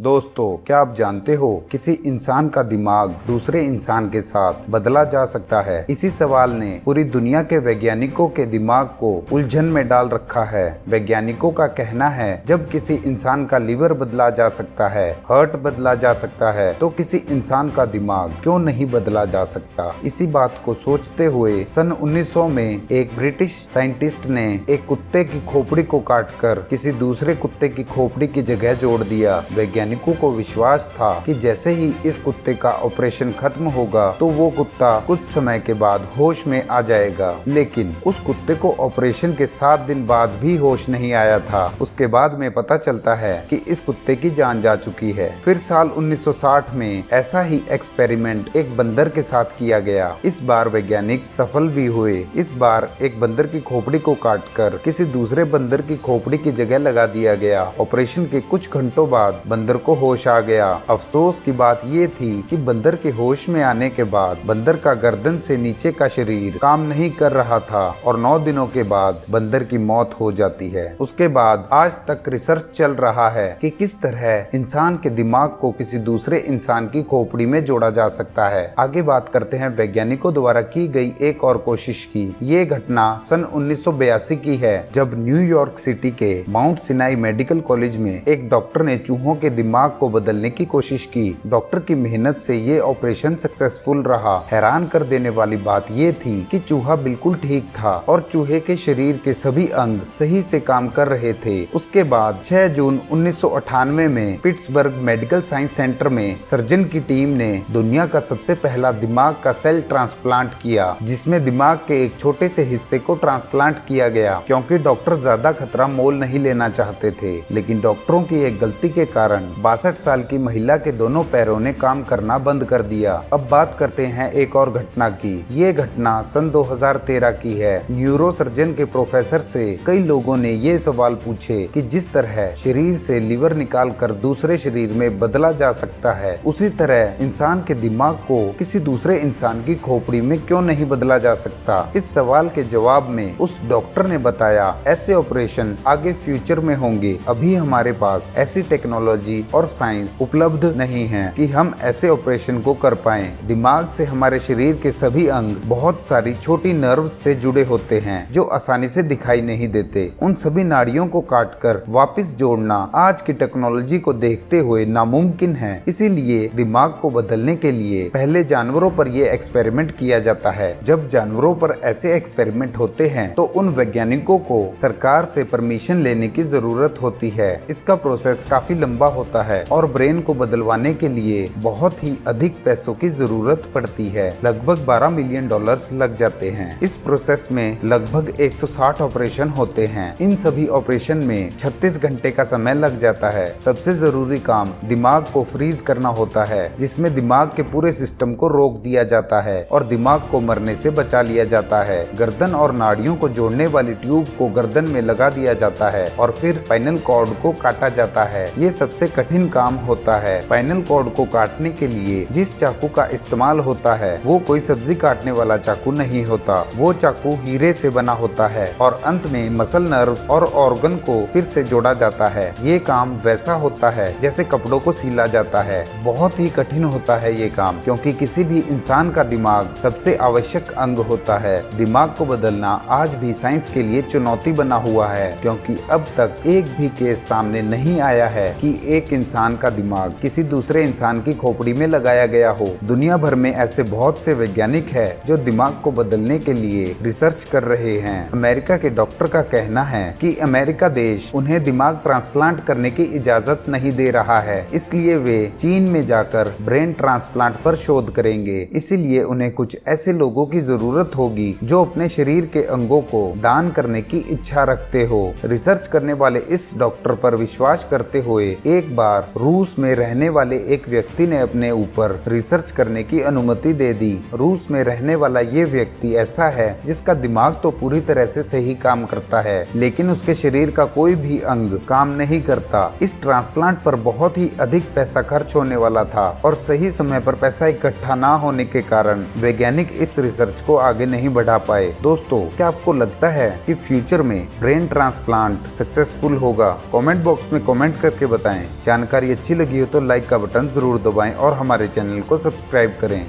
दोस्तों, क्या आप जानते हो किसी इंसान का दिमाग दूसरे इंसान के साथ बदला जा सकता है? इसी सवाल ने पूरी दुनिया के वैज्ञानिकों के दिमाग को उलझन में डाल रखा है। वैज्ञानिकों का कहना है जब किसी इंसान का लिवर बदला जा सकता है, हार्ट बदला जा सकता है, तो किसी इंसान का दिमाग क्यों नहीं बदला जा सकता? इसी बात को सोचते हुए सन 1900 में एक ब्रिटिश साइंटिस्ट ने एक कुत्ते की खोपड़ी को काटकर किसी दूसरे कुत्ते की खोपड़ी की जगह जोड़ दिया। वैज्ञानिकों को विश्वास था कि जैसे ही इस कुत्ते का ऑपरेशन खत्म होगा तो वो कुत्ता कुछ समय के बाद होश में आ जाएगा। लेकिन उस कुत्ते को ऑपरेशन के 7 दिन बाद भी होश नहीं आया था। उसके बाद में पता चलता है कि इस कुत्ते की जान जा चुकी है। फिर साल 1960 में ऐसा ही एक्सपेरिमेंट एक बंदर के साथ किया गया। इस बार वैज्ञानिक सफल भी हुए। इस बार एक बंदर की खोपड़ी को काटकर किसी दूसरे बंदर की खोपड़ी की जगह लगा दिया गया। ऑपरेशन के कुछ घंटों बाद बंदर को होश आ गया। अफसोस की बात ये थी कि बंदर के होश में आने के बाद बंदर का गर्दन से नीचे का शरीर काम नहीं कर रहा था और 9 दिनों के बाद बंदर की मौत हो जाती है। उसके बाद आज तक रिसर्च चल रहा है कि किस तरह इंसान के दिमाग को किसी दूसरे इंसान की खोपड़ी में जोड़ा जा सकता है। आगे बात करते हैं वैज्ञानिकों द्वारा की गई एक और कोशिश की। ये घटना सन 1982 की है, जब न्यूयॉर्क सिटी के माउंट सिनाई मेडिकल कॉलेज में एक डॉक्टर ने चूहों के दिमाग को बदलने की कोशिश की। डॉक्टर की मेहनत से ये ऑपरेशन सक्सेसफुल रहा। हैरान कर देने वाली बात ये थी कि चूहा बिल्कुल ठीक था और चूहे के शरीर के सभी अंग सही से काम कर रहे थे। उसके बाद 6 जून 1998 में पिट्सबर्ग मेडिकल साइंस सेंटर में सर्जन की टीम ने दुनिया का सबसे पहला दिमाग का सेल ट्रांसप्लांट किया, जिसमें दिमाग के एक छोटे से हिस्से को ट्रांसप्लांट किया गया क्योंकि डॉक्टर ज्यादा खतरा मोल नहीं लेना चाहते थे। लेकिन डॉक्टरों की एक गलती के कारण 62 साल की महिला के दोनों पैरों ने काम करना बंद कर दिया। अब बात करते हैं एक और घटना की। ये घटना सन 2013 की है। न्यूरोसर्जन के प्रोफेसर से कई लोगों ने ये सवाल पूछे कि जिस तरह शरीर से लिवर निकाल कर दूसरे शरीर में बदला जा सकता है, उसी तरह इंसान के दिमाग को किसी दूसरे इंसान की खोपड़ी में क्यों नहीं बदला जा सकता? इस सवाल के जवाब में उस डॉक्टर ने बताया, ऐसे ऑपरेशन आगे फ्यूचर में होंगे। अभी हमारे पास ऐसी टेक्नोलॉजी और साइंस उपलब्ध नहीं है कि हम ऐसे ऑपरेशन को कर पाएं। दिमाग से हमारे शरीर के सभी अंग बहुत सारी छोटी नर्व्स से जुड़े होते हैं जो आसानी से दिखाई नहीं देते। उन सभी नाड़ियों को काटकर वापस जोड़ना आज की टेक्नोलॉजी को देखते हुए नामुमकिन है। इसीलिए दिमाग को बदलने के लिए पहले जानवरों पर यह एक्सपेरिमेंट किया जाता है। जब जानवरों पर ऐसे एक्सपेरिमेंट होते हैं तो उन वैज्ञानिकों को सरकार से परमिशन लेने की जरूरत होती है। इसका प्रोसेस काफी लंबा होता है और ब्रेन को बदलवाने के लिए बहुत ही अधिक पैसों की जरूरत पड़ती है। लगभग $12 मिलियन लग जाते हैं। इस प्रोसेस में लगभग 160 ऑपरेशन होते हैं। इन सभी ऑपरेशन में 36 घंटे का समय लग जाता है। सबसे जरूरी काम दिमाग को फ्रीज करना होता है, जिसमें दिमाग के पूरे सिस्टम को रोक दिया जाता है और दिमाग को मरने से बचा लिया जाता है। गर्दन और नाड़ियों को जोड़ने वाली ट्यूब को गर्दन में लगा दिया जाता है और फिर स्पाइनल कॉर्ड को काटा जाता है। ये सबसे कठिन काम होता है। स्पाइनल कॉर्ड को काटने के लिए जिस चाकू का इस्तेमाल होता है वो कोई सब्जी काटने वाला चाकू नहीं होता। वो चाकू हीरे से बना होता है और अंत में मसल नर्व्स और ऑर्गन को फिर से जोड़ा जाता है। ये काम वैसा होता है जैसे कपड़ों को सीला जाता है। बहुत ही कठिन होता है ये काम, क्योंकि किसी भी इंसान का दिमाग सबसे आवश्यक अंग होता है। दिमाग को बदलना आज भी साइंस के लिए चुनौती बना हुआ है, क्योंकि अब तक एक भी केस सामने नहीं आया है कि एक इंसान का दिमाग किसी दूसरे इंसान की खोपड़ी में लगाया गया हो। दुनिया भर में ऐसे बहुत से वैज्ञानिक हैं जो दिमाग को बदलने के लिए रिसर्च कर रहे हैं। अमेरिका के डॉक्टर का कहना है कि अमेरिका देश उन्हें दिमाग ट्रांसप्लांट करने की इजाजत नहीं दे रहा है, इसलिए वे चीन में जाकर ब्रेन ट्रांसप्लांट पर शोध करेंगे। इसीलिए उन्हें कुछ ऐसे लोगों की जरूरत होगी जो अपने शरीर के अंगों को दान करने की इच्छा रखते हो। रिसर्च करने वाले इस डॉक्टर पर विश्वास करते हुए एक बार रूस में रहने वाले एक व्यक्ति ने अपने ऊपर रिसर्च करने की अनुमति दे दी। रूस में रहने वाला ये व्यक्ति ऐसा है जिसका दिमाग तो पूरी तरह से सही काम करता है, लेकिन उसके शरीर का कोई भी अंग काम नहीं करता। इस ट्रांसप्लांट पर बहुत ही अधिक पैसा खर्च होने वाला था और सही समय पर पैसा इकट्ठा ना होने के कारण वैज्ञानिक इस रिसर्च को आगे नहीं बढ़ा पाए। दोस्तों, क्या आपको लगता है कि फ्यूचर में ब्रेन ट्रांसप्लांट सक्सेसफुल होगा? कमेंट बॉक्स में कमेंट करके बताएं। जानकारी अच्छी लगी हो तो लाइक का बटन जरूर दबाएं और हमारे चैनल को सब्सक्राइब करें।